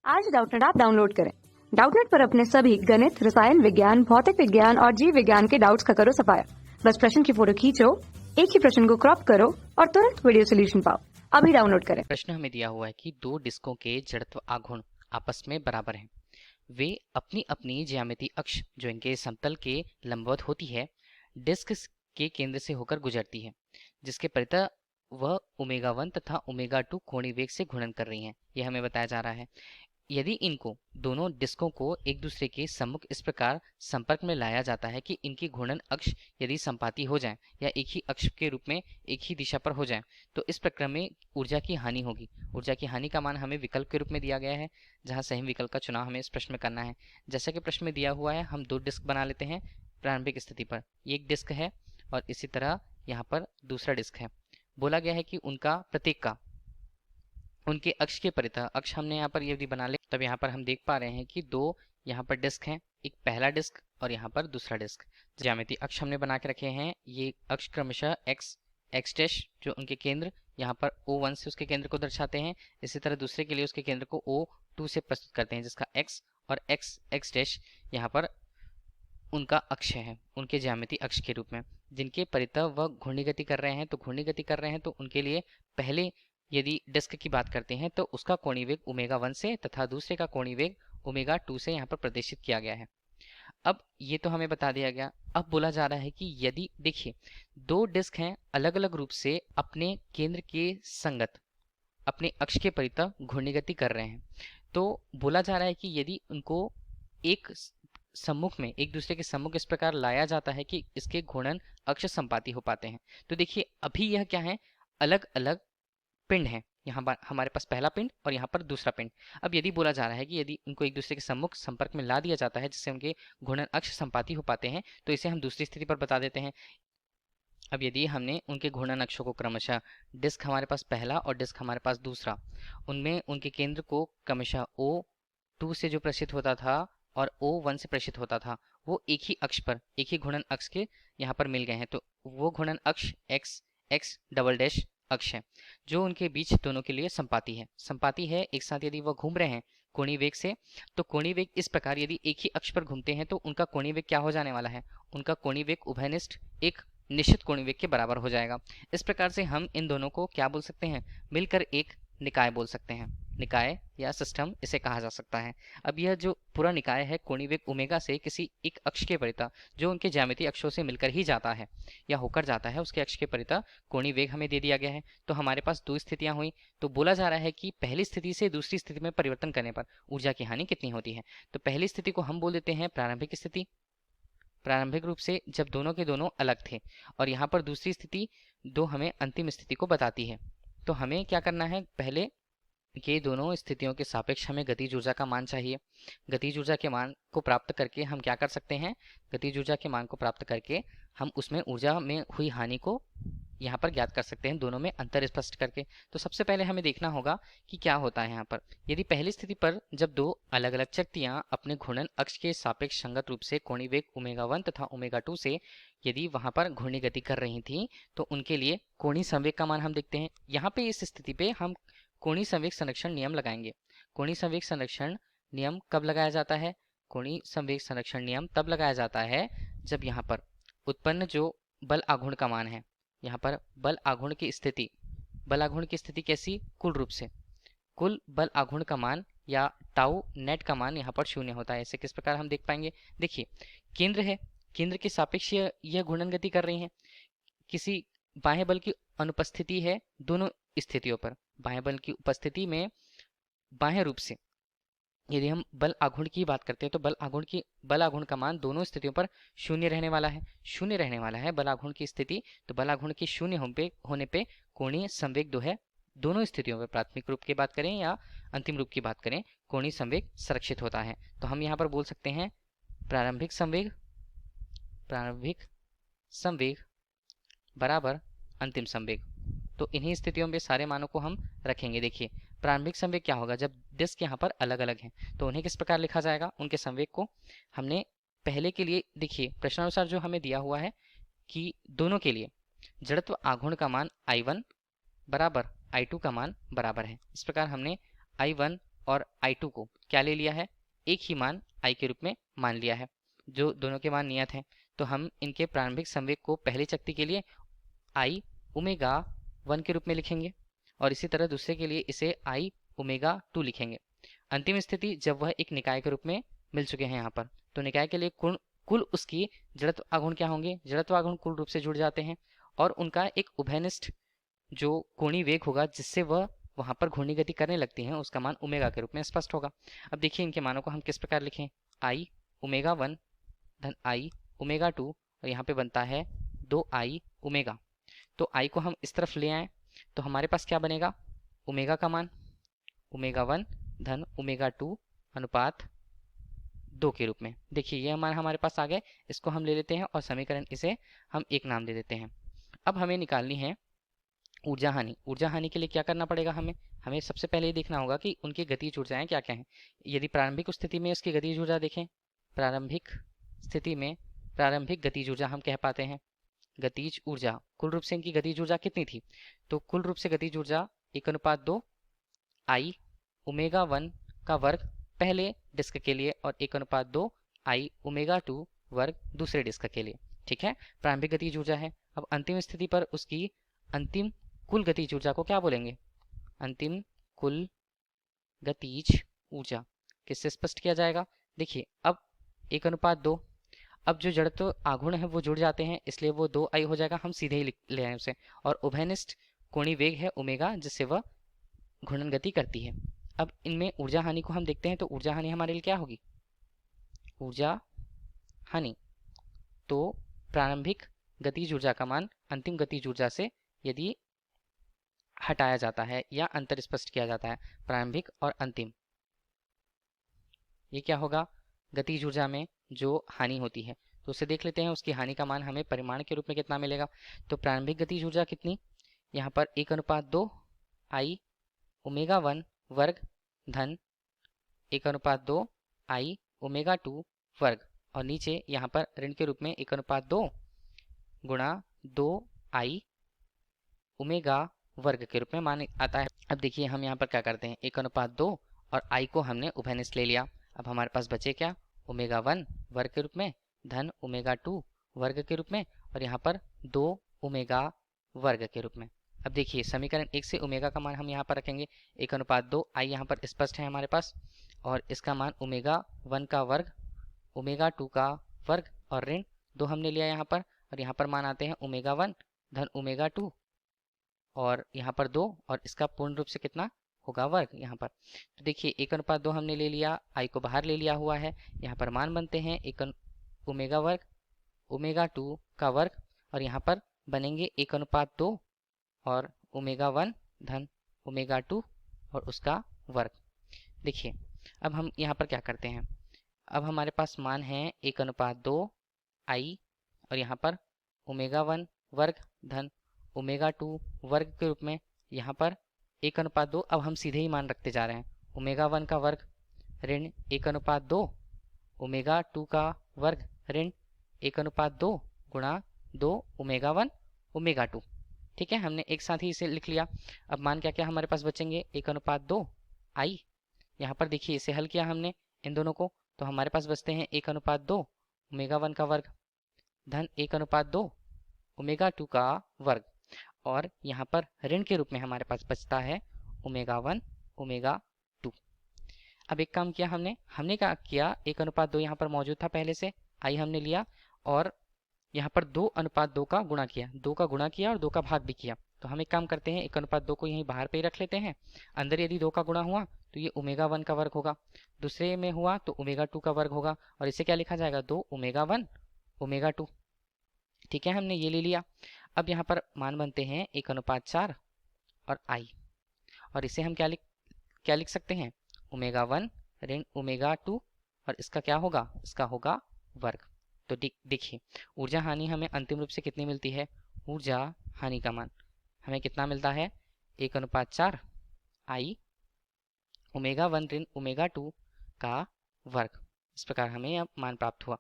आज Doubtnut app download करें। Doubtnut पर अपने सभी गणित, रसायन विज्ञान, भौतिक विज्ञान और जीव विज्ञान के डाउट्स का करो सफाया। बस प्रश्न की फोटो खींचो, एक ही प्रश्न को क्रॉप करो और तुरंत वीडियो सोल्यूशन पाओ। अभी डाउनलोड करें। प्रश्न हमें दिया हुआ है कि दो डिस्कों के जड़त्व आघूर्ण आपस में बराबर हैं। वे अपनी अपनी ज्यामितीय अक्ष जो इनके समतल के लंबवत होती है, डिस्क के केंद्र से होकर गुजरती है, जिसके परितः वह ओमेगा 1 तथा ओमेगा 2 कोणीय वेग से घूर्णन कर रही हैं। यह हमें बताया जा रहा है। यदि इनको दोनों डिस्कों को एक दूसरे के सम्मुख इस प्रकार संपर्क में लाया जाता है कि इनकी घूर्णन अक्ष यदि संपाती हो जाए या एक ही अक्ष के रूप में एक ही दिशा पर हो जाए, तो इस प्रक्रिया में ऊर्जा की हानि होगी। ऊर्जा की हानि का मान हमें विकल्प के रूप में दिया गया है, जहां सही विकल्प का चुनाव हमें इस प्रश्न में करना है। जैसा कि प्रश्न में दिया हुआ है, हम दो डिस्क बना लेते हैं प्रारंभिक स्थिति पर। एक डिस्क है और इसी तरह यहाँ पर दूसरा डिस्क है। बोला गया है कि उनका प्रत्येक का उनके अक्ष के परितः, अक्ष हमने यहाँ पर यदि बना ले तब यहाँ पर हम देख पा रहे हैं कि दो यहाँ पर डिस्क हैं, एक पहला डिस्क और यहाँ पर दूसरा डिस्क। ज्यामितीय अक्ष हमने बना के रखे हैं। ये अक्ष क्रमशः एक्स डैश जो उनके केंद्र यहाँ पर O1 से उसके केंद्र को दर्शाते हैं, इसी तरह दूसरे के लिए उसके केंद्र को O2 से प्रस्तुत करते हैं, जिसका एक्स और एक्स डैश यहाँ पर उनका अक्ष है, उनके ज्यामितीय अक्ष के रूप में, जिनके परितः वह घूर्णी गति कर रहे हैं। तो घूर्णी गति कर रहे हैं तो उनके लिए पहले यदि डिस्क की बात करते हैं तो उसका कोणीय वेग ओमेगा 1 से तथा दूसरे का कोणीय वेग ओमेगा 2 से यहाँ पर प्रदर्शित किया गया है। अब ये तो हमें बता दिया गया। अब बोला जा रहा है कि यदि देखिए दो डिस्क हैं, अलग अलग रूप से अपने केंद्र के संगत अपने अक्ष के परितः घूर्णी गति कर रहे हैं, तो बोला जा रहा है कि यदि उनको एक सम्मुख में एक दूसरे के सम्मुख इस प्रकार लाया जाता है कि इसके घूर्णन अक्ष संपाती हो पाते हैं। तो देखिए अभी यह क्या है, अलग अलग पिंड है। यहाँ पर हमारे पास पहला पिंड और यहाँ पर दूसरा पिंड। अब यदि बोला जा रहा है कि यदि उनको एक दूसरे के सम्मुख संपर्क में ला दिया जाता है जिससे उनके घूर्णन अक्ष संपाती हो पाते हैं, तो इसे हम दूसरी स्थिति पर बता देते हैं। अब यदि हमने उनके घूर्णन अक्षों को क्रमशः, डिस्क हमारे पास पहला और डिस्क हमारे पास दूसरा, उनमें उनके केंद्र को क्रमशः O2 से जो प्रदर्शित होता था और O1 से प्रदर्शित होता था, वो एक ही अक्ष पर, एक ही घूर्णन अक्ष के यहाँ पर मिल गए हैं। तो वो घूर्णन अक्ष एक्स डबल डैश अक्ष है जो उनके बीच दोनों के लिए संपाती है। संपाती है एक साथ यदि वह घूम रहे हैं कोणीय वेग से, तो कोणीय वेग इस प्रकार यदि एक ही अक्ष पर घूमते हैं तो उनका कोणीय वेग क्या हो जाने वाला है, उनका कोणीय वेग उभयनिष्ठ एक निश्चित कोणीय वेग के बराबर हो जाएगा। इस प्रकार से हम इन दोनों को क्या बोल सकते हैं, मिलकर एक निकाय बोल सकते हैं। निकाय या सिस्टम इसे कहा जा सकता है। अब यह जो पूरा निकाय है कोणीय वेग ओमेगा से किसी एक अक्ष के परितः जो उनके ज्यामितीय अक्षों से मिलकर ही जाता है या होकर जाता है, उसके अक्ष के परितः कोणीय वेग हमें दे दिया गया है। तो हमारे पास दो स्थितियां हुई। तो बोला जा रहा है कि पहली स्थिति से दूसरी स्थिति में परिवर्तन करने पर ऊर्जा की हानि कितनी होती है। तो पहली स्थिति को हम बोल देते हैं प्रारंभिक स्थिति, प्रारंभिक रूप से जब दोनों के दोनों अलग थे, और यहाँ पर दूसरी स्थिति दो हमें अंतिम स्थिति को बताती है। तो हमें क्या करना है, पहले ये दोनों स्थितियों के सापेक्ष हमें गतिज ऊर्जा का मान चाहिए। गतिज ऊर्जा के मान को प्राप्त करके हम क्या कर सकते हैं, गतिज ऊर्जा के मान को प्राप्त करके हम उसमें ऊर्जा में हुई हानि को यहाँ पर ज्ञात कर सकते हैं, दोनों में अंतर स्पष्ट करके। तो सबसे पहले हमें देखना होगा कि क्या होता है यहाँ पर। यदि पहली स्थिति पर जब दो अलग अलग शक्तियां अपने घूर्णन अक्ष के सापेक्ष संगत रूप से कोणीय वेग ओमेगा 1 तथा ओमेगा 2 से यदि वहां पर घूर्णी गति कर रही थी, तो उनके लिए कोणीय संवेग का मान हम देखते हैं। यहाँ पे इस स्थिति पे हम कोणीय संवेग संरक्षण नियम लगाएंगे। कोणीय संवेग संरक्षण नियम कब लगाया जाता है, कोणीय संवेग संरक्षण नियम तब लगाया जाता है जब यहाँ पर उत्पन्न जो बल आघूर्ण का मान है, यहाँ पर बल आघूर्ण की स्थिति, बल आघूर्ण की स्थिति कैसी, कुल रूप से कुल बल आघूर्ण का मान या टाउ नेट का मान यहाँ पर शून्य होता है। इसे किस प्रकार हम देख पाएंगे, देखिए केंद्र है, केंद्र के सापेक्ष यह घूर्णन गति कर रही है। किसी बाह्य बल की अनुपस्थिति है दोनों स्थितियों पर। बाह्य बल की उपस्थिति में बाह्य रूप से यदि हम बल आघूर्ण की बात करते हैं तो बल आघूर्ण का मान दोनों स्थितियों पर शून्य रहने वाला है। शून्य रहने वाला है बल आघूर्ण की स्थिति। तो बल आघूर्ण के शून्य होने पे कोणीय संवेग दो है, दोनों स्थितियों में प्राथमिक रूप की बात करें या अंतिम रूप की बात करें, कोणीय संवेग संरक्षित होता है। तो हम यहाँ पर बोल सकते हैं प्रारंभिक संवेग बराबर अंतिम संवेग। तो इन्हीं स्थितियों में सारे मानों को हम रखेंगे। देखिए प्रारंभिक संवेग क्या होगा, जब डिस्क यहाँ पर अलग अलग हैं तो उन्हें किस प्रकार लिखा जाएगा, उनके संवेग को हमने पहले के लिए, देखिए प्रश्नानुसार जो हमें दिया हुआ है कि दोनों के लिए जड़त्व आघूर्ण का मान I1 बराबर I2 का मान बराबर है। इस प्रकार हमने I1 और I2 को क्या ले लिया है, एक ही मान I के रूप में मान लिया है, जो दोनों के मान नियत हैं। तो हम इनके प्रारंभिक संवेग को पहली शक्ति के लिए I ओमेगा 1 के रूप में लिखेंगे और इसी तरह दूसरे के लिए इसे I ओमेगा 2 लिखेंगे। अंतिम स्थिति जब वह एक निकाय के रूप में मिल चुके हैं यहाँ पर, तो निकाय के लिए कुल उसकी जड़त्व आघूर्ण क्या होंगे, जड़त्व आघूर्ण कुल रूप से जुड़ जाते हैं और उनका एक उभयनिष्ठ जो कोणीय वेग होगा जिससे वह वहां पर घूर्णी गति करने लगती हैं, उसका मान ओमेगा के रूप में स्पष्ट होगा। अब देखिए इनके मानों को हम किस प्रकार लिखें, I ओमेगा 1 धन I ओमेगा 2 और यहाँ पे बनता है 2I ओमेगा। तो I को हम इस तरफ ले आए तो हमारे पास क्या बनेगा, ओमेगा का मान ओमेगा 1 धन ओमेगा 2 अनुपात 2 के रूप में। देखिए यह मान हमारे पास आ गए, इसको हम ले लेते हैं और समीकरण इसे हम एक नाम दे देते हैं। अब हमें निकालनी है ऊर्जा हानि। ऊर्जा हानि के लिए क्या करना पड़ेगा, हमें सबसे पहले ये देखना होगा कि उनकी गतिज ऊर्जाएं क्या क्या हैं। यदि प्रारंभिक स्थिति में इसकी गतिज ऊर्जा देखें, प्रारंभिक स्थिति में प्रारंभिक गतिज ऊर्जा हम कह पाते हैं गतिज ऊर्जा, कुल रूप से इनकी गतिज ऊर्जा कितनी थी, तो कुल रूप से गतिज ऊर्जा 1:2 I ओमेगा 1 का वर्ग पहले डिस्क के लिए और 1:2 I ओमेगा 2 वर्ग दूसरे डिस्क के लिए। ठीक है, प्रारंभिक गतिज ऊर्जा है। अब अंतिम स्थिति पर उसकी अंतिम कुल गतिज ऊर्जा को क्या बोलेंगे, अंतिम कुल गतिज ऊर्जा किससे स्पष्ट किया जाएगा, देखिए अब 1:2, अब जो जड़त्व आघूर्ण है वो जुड़ जाते हैं इसलिए वो 2I हो जाएगा, हम सीधे ही ले आए उसे, और उभयनिष्ठ कोणीय वेग है ओमेगा जिससे वह घूर्णन गति करती है। अब इनमें ऊर्जा हानि को हम देखते हैं, तो ऊर्जा हानि हमारे लिए क्या होगी, ऊर्जा हानि तो प्रारंभिक गतिज ऊर्जा का मान अंतिम गतिज ऊर्जा से यदि हटाया जाता है या अंतर स्पष्ट किया जाता है, प्रारंभिक और अंतिम, ये क्या होगा, गतिज ऊर्जा में जो हानि होती है तो उसे देख लेते हैं, उसकी हानि का मान हमें परिमाण के रूप में कितना मिलेगा। तो प्रारंभिक गतिज ऊर्जा कितनी, यहाँ पर 1:2 I ओमेगा 1 वर्ग धन 1:2 I ओमेगा 2 वर्ग, और नीचे यहाँ पर ऋण के रूप में 1:2 गुणा 2I ओमेगा वर्ग के रूप में मान आता है। अब देखिए हम यहाँ पर क्या करते हैं, 1:2 और I को हमने उभयनिष्ठ ले लिया। अब हमारे पास बचे क्या, ओमेगा 1 वर्ग के रूप में धन ओमेगा 2 वर्ग के रूप में और यहाँ पर 2 ओमेगा वर्ग के रूप में। अब देखिए समीकरण 1 से ओमेगा का मान हम यहाँ पर रखेंगे 1:2, I यहाँ पर स्पष्ट है हमारे पास, और इसका मान ओमेगा 1 का वर्ग ओमेगा 2 का वर्ग और ऋण 2 हमने लिया यहाँ पर, और यहाँ पर मान आते हैं ओमेगा 1 धन ओमेगा 2 और यहाँ पर 2 और इसका पूर्ण रूप से कितना होगा वर्ग यहाँ पर। तो देखिए 1:2 हमने ले लिया, I को बाहर ले लिया हुआ है, यहाँ पर मान बनते हैं 1 ओमेगा वर्ग ओमेगा 2 का वर्ग और यहाँ पर बनेंगे 1:2 और ओमेगा 1 धन ओमेगा 2 और उसका वर्ग। देखिए अब हम यहाँ पर क्या करते हैं, अब हमारे पास मान है 1:2 I और यहाँ पर ओमेगा 1 वर्ग धन ओमेगा 2 वर्ग के रूप में, यहाँ पर 1:2, अब हम सीधे ही मान रखते जा रहे हैं, ओमेगा 1 का वर्ग ऋण 1:2 ओमेगा 2 का वर्ग ऋण 1:2 गुणा 2 ओमेगा 1 ओमेगा 2। ठीक है, हमने एक साथ ही इसे लिख लिया। अब मान क्या क्या हमारे पास बचेंगे, 1:2 I, यहाँ पर देखिए इसे हल किया हमने इन दोनों को, तो हमारे पास बचते हैं 1:2 ओमेगा 1 का वर्ग धन 1:2 ओमेगा 2 का वर्ग, और यहाँ पर ऋण के रूप में हमारे पास बचता है ओमेगा 1 ओमेगा 2। अब एक काम किया हमने क्या किया, 1:2 यहाँ पर मौजूद था पहले से, I हमने लिया और यहाँ पर 2:2 का गुणा किया, 2 का गुणा किया और 2 का भाग भी किया। तो हम एक काम करते हैं 1:2 को यहीं बाहर पे ही रख लेते हैं, अंदर यदि 2 का गुणा हुआ तो ये ओमेगा 1 का वर्ग होगा, दूसरे में हुआ तो ओमेगा 2 का वर्ग होगा, और इसे क्या लिखा जाएगा, 2 ओमेगा 1 ओमेगा 2। ठीक है, हमने ये ले लिया। अब यहाँ पर मान बनते हैं 1:4 और I, और इसे हम क्या लिख सकते हैं, ओमेगा 1 ऋण ओमेगा 2 और इसका क्या होगा, इसका होगा वर्ग। तो देखिए ऊर्जा हानि हमें अंतिम रूप से कितनी मिलती है, ऊर्जा हानि का मान हमें कितना मिलता है, 1:4 I ओमेगा 1 ऋण ओमेगा 2 का वर्ग। इस प्रकार हमें अब मान प्राप्त हुआ।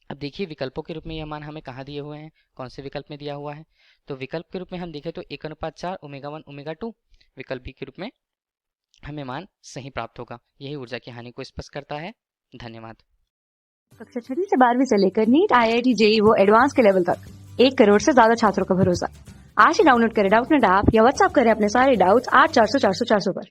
अब देखिए विकल्पों के रूप में यह मान हमें कहाँ दिए हुए हैं, कौन से विकल्प में दिया हुआ है, तो विकल्प के रूप में हम देखें तो 1:4 ओमेगा 1 ओमेगा 2 विकल्प बी के रूप में हमें मान सही प्राप्त होगा। यही ऊर्जा की हानि को स्पष्ट करता है। धन्यवाद। कक्षा 6वीं से 12वीं से लेकर नीट, IIT, JEE वो एडवांस के लेवल तक 1 करोड़ से ज्यादा छात्रों का भरोसा। आज ही डाउनलोड करें डाउटनेट ऐप या व्हाट्सएप करें अपने सारे डाउट्स 8400 400 400 पर।